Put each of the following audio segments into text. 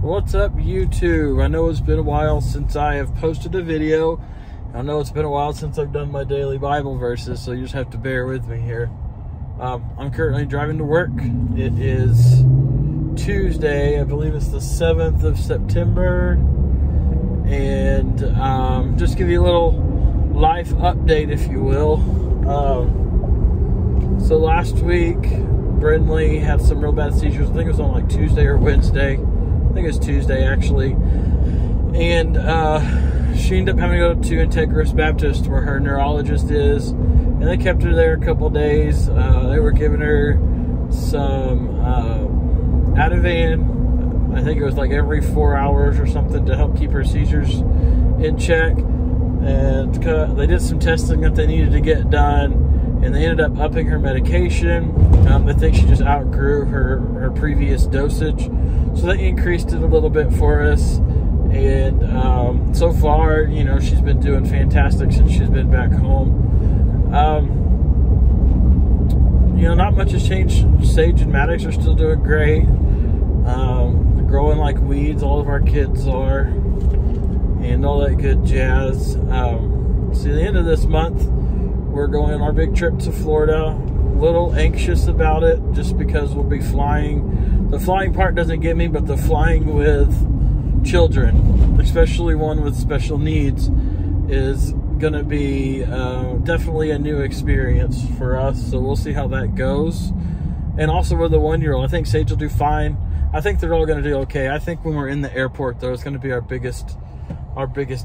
What's up, YouTube? I know it's been a while since I have posted a video. I know it's been a while since I've done my daily Bible verses, so you just have to bear with me here. I'm currently driving to work. It is Tuesday, I believe it's the 7th of September, and just give you a little life update, if you will. So last week, Brindley had some real bad seizures. I think it was on like Tuesday or Wednesday. I think it was Tuesday, actually. And she ended up having to go to Integris Baptist, where her neurologist is. And they kept her there a couple days. They were giving her some Ativan. I think it was like every 4 hours or something to help keep her seizures in check. And they did some testing that they needed to get done. And they ended up upping her medication. I think she just outgrew her previous dosage. So they increased it a little bit for us. And so far, you know, she's been doing fantastic since she's been back home. You know, not much has changed. Sage and Maddox are still doing great. They're growing like weeds. All of our kids are. And all that good jazz. So at the end of this month, we're going on our big trip to Florida. A little anxious about it just because we'll be flying. The flying part doesn't get me, but the flying with children, especially one with special needs, is going to be definitely a new experience for us. So we'll see how that goes. And also with the 1-year-old, I think Sage will do fine. I think they're all going to do okay. I think when we're in the airport, though, it's going to be our biggest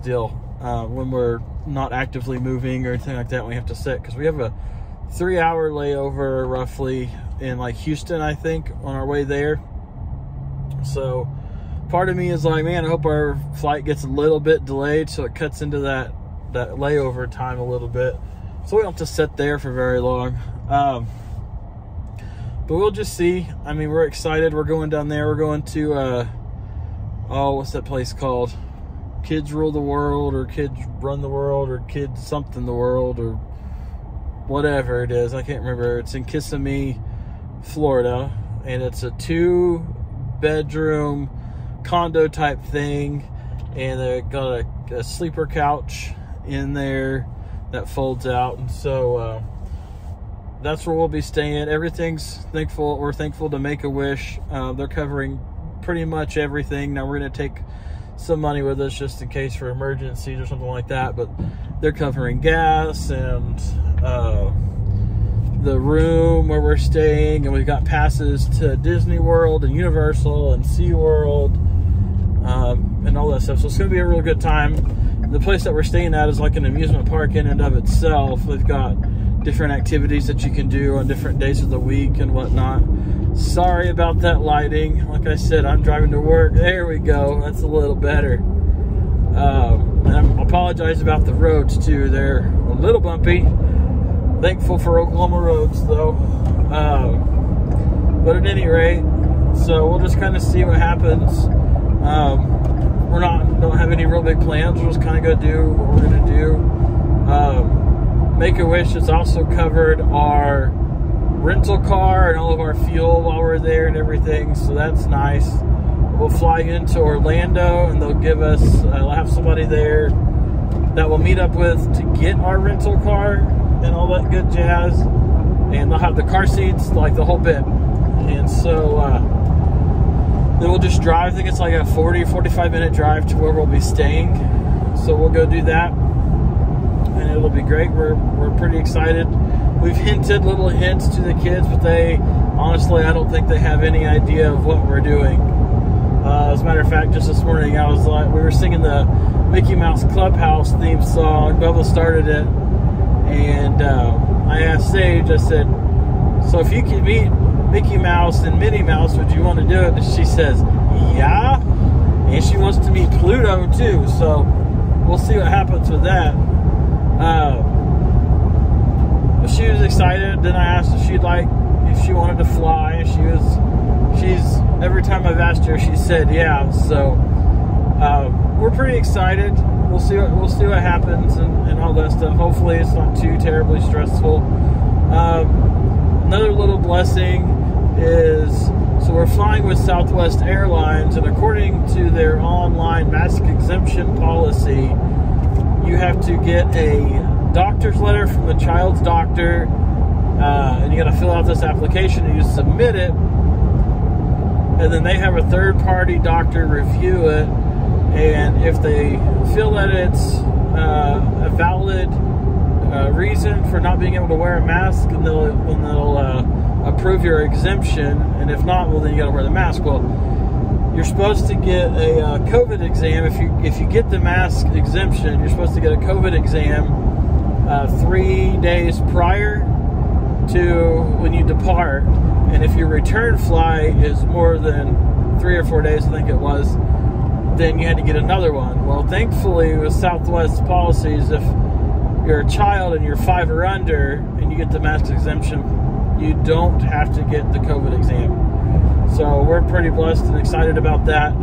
deal. When we're not actively moving or anything like that, we have to sit, because we have a 3-hour layover roughly in like Houston, I think, on our way there. So part of me is like, man, I hope our flight gets a little bit delayed so it cuts into that layover time a little bit, so we don't have to sit there for very long. But we'll just see. I mean, we're excited. We're going down there. We're going to what's that place called? Kids Rule the World, or Kids Run the World, or Kids Something the World, or whatever it is. I can't remember. It's in Kissimmee, Florida, and it's a 2-bedroom condo type thing, and they got a sleeper couch in there that folds out, and so that's where we'll be staying. Everything's thankful. We're thankful to Make-A-Wish. They're covering pretty much everything. Now we're going to take some money with us just in case for emergencies or something like that, but they're covering gas and the room where we're staying, and we've got passes to Disney World and Universal and SeaWorld and all that stuff. So it's going to be a real good time. The place that we're staying at is like an amusement park in and of itself. They've got different activities that you can do on different days of the week and whatnot. Sorry about that lighting. Like I said, I'm driving to work. There we go. That's a little better. And I apologize about the roads too. They're a little bumpy. Thankful for Oklahoma roads though. But at any rate, so we'll just kind of see what happens. Don't have any real big plans. We're just kind of going to do what we're going to do. Make-A-Wish has also covered our rental car and all of our fuel while we're there and everything, so that's nice. We'll fly into Orlando, and they'll give us, they'll have somebody there that we'll meet up with to get our rental car and all that good jazz, and they'll have the car seats, like the whole bit. And so then we'll just drive. I think it's like a 45 minute drive to where we'll be staying, so we'll go do that, and it'll be great. We're pretty excited. We've hinted little hints to the kids, but they, honestly, I don't think they have any idea of what we're doing. As a matter of fact, just this morning, we were singing the Mickey Mouse Clubhouse theme song. Bubba started it, and I asked Sage, I said, so if you could meet Mickey Mouse and Minnie Mouse, would you want to do it? And she says, yeah. And she wants to meet Pluto too, so we'll see what happens with that. She was excited. Then I asked if she wanted to fly, and she's every time I've asked her, she said yeah. So we're pretty excited. We'll see what happens and all that stuff. Hopefully it's not too terribly stressful. Another little blessing is, so we're flying with Southwest Airlines, and according to their online mask exemption policy, you have to get a doctor's letter from the child's doctor, and you got to fill out this application and you submit it, and then they have a third-party doctor review it, and if they feel that it's a valid reason for not being able to wear a mask, and they'll approve your exemption, and if not, well, then you got to wear the mask. Well, you're supposed to get a COVID exam. If you get the mask exemption, you're supposed to get a COVID exam 3 days prior to when you depart, and if your return flight is more than 3 or 4 days, I think it was, then you had to get another one. Well, thankfully, with Southwest policies, if you're a child and you're 5 or under and you get the mask exemption, you don't have to get the COVID exam. So we're pretty blessed and excited about that.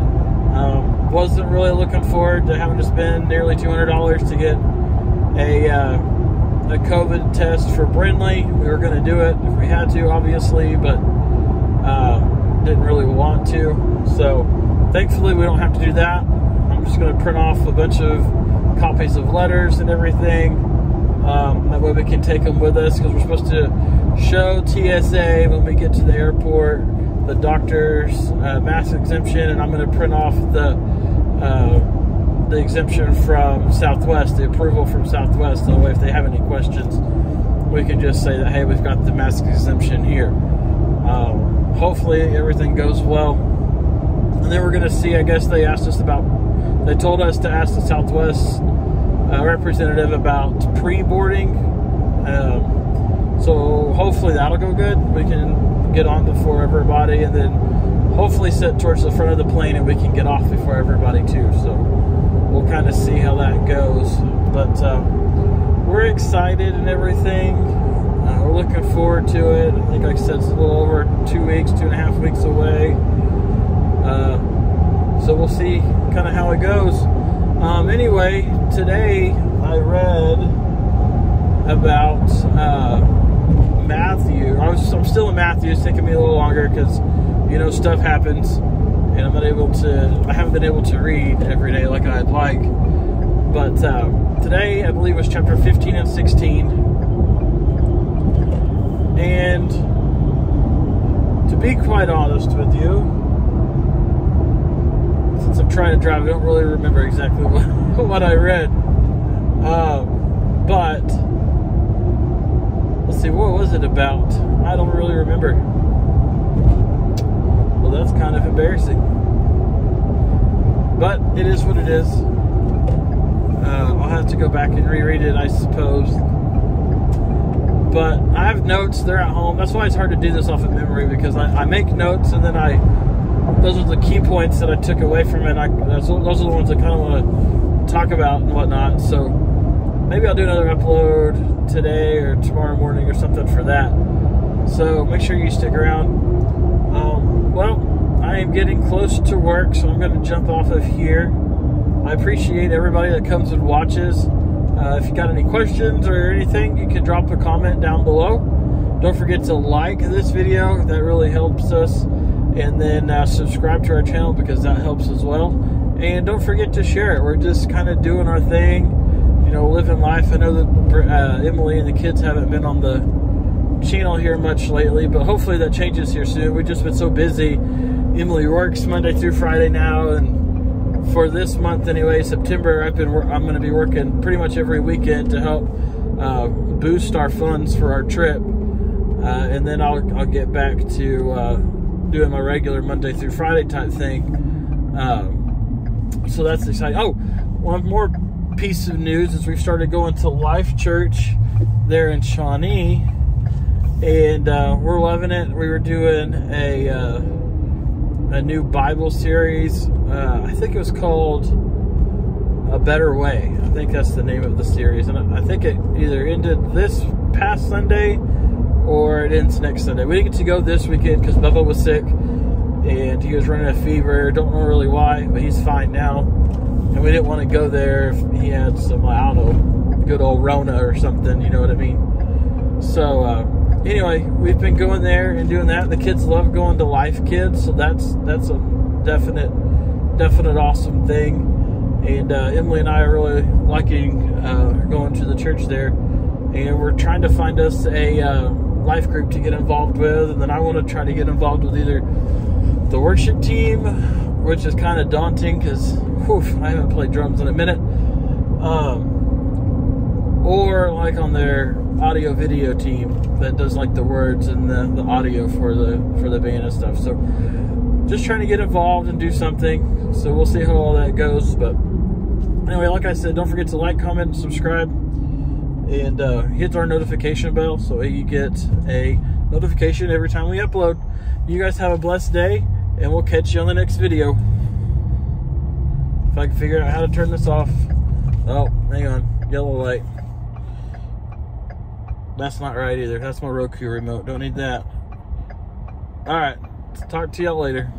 Wasn't really looking forward to having to spend nearly $200 to get a COVID test for Brindley. We were going to do it if we had to, obviously, but didn't really want to. So thankfully, we don't have to do that. I'm just going to print off a bunch of copies of letters and everything. That way we can take them with us, because we're supposed to show TSA when we get to the airport the doctor's mask exemption, and I'm going to print off the exemption from Southwest, the approval from Southwest. That way, if they have any questions, we can just say that, hey, we've got the mask exemption here. Hopefully everything goes well. And then we're going to see, I guess they told us to ask the Southwest representative about pre-boarding. So hopefully that'll go good. We can get on before everybody, and then hopefully sit towards the front of the plane and we can get off before everybody too. So we'll kind of see how that goes. But we're excited and everything. We're looking forward to it. I think, like I said, it's a little over 2 weeks, 2.5 weeks away. So we'll see kind of how it goes. Anyway, today I read about Matthew. I'm still in Matthew. It's taking me a little longer because, stuff happens, and I haven't been able to read every day like I'd like. But today, I believe, was chapter 15 and 16. And to be quite honest with you, since I'm trying to drive, I don't really remember exactly what I read. But let's see, what was it about? I don't really remember. Well, that's kind of embarrassing. But it is what it is. I'll have to go back and reread it, I suppose. But I have notes. They're at home. That's why it's hard to do this off of memory, because I make notes, and then those are the key points that I took away from it. Those are the ones I kind of want to talk about and whatnot. So maybe I'll do another upload today or tomorrow morning or something for that. So make sure you stick around. Well, I am getting close to work, so I'm going to jump off of here. I appreciate everybody that comes and watches. If you got any questions or anything, you can drop a comment down below. Don't forget to like this video. That really helps us. And then subscribe to our channel, because that helps as well. And don't forget to share it. We're just kind of doing our thing, living life. I know that Emily and the kids haven't been on the channel here much lately, but hopefully that changes here soon. We've just been so busy. Emily works Monday through Friday now, and for this month anyway, September, I'm going to be working pretty much every weekend to help boost our funds for our trip, and then I'll get back to doing my regular Monday through Friday type thing. So that's exciting. Oh, one more piece of news is we've started going to Life Church there in Shawnee, and we're loving it. We were doing a new Bible series. I think it was called A Better Way. I think that's the name of the series, and I think it either ended this past Sunday or it ends next Sunday. We didn't get to go this weekend because Bubba was sick and he was running a fever. Don't know really why, but he's fine now. And we didn't want to go there if he had some, I don't know, good old Rona or something, you know what I mean? So anyway, we've been going there and doing that. The kids love going to Life Kids, so that's a definite awesome thing. And Emily and I are really liking going to the church there, and we're trying to find us a life group to get involved with. And then I want to try to get involved with either the worship team, which is kind of daunting because I haven't played drums in a minute, or like on their audio video team that does like the words and the audio for the band and stuff. So just trying to get involved and do something. So we'll see how all that goes. But anyway, like I said, don't forget to like, comment, subscribe, and hit our notification bell so you get a notification every time we upload. You guys have a blessed day, and we'll catch you on the next video. If I can figure out how to turn this off. Oh, hang on. Yellow light. That's not right either. That's my Roku remote. Don't need that. Alright. Talk to y'all later.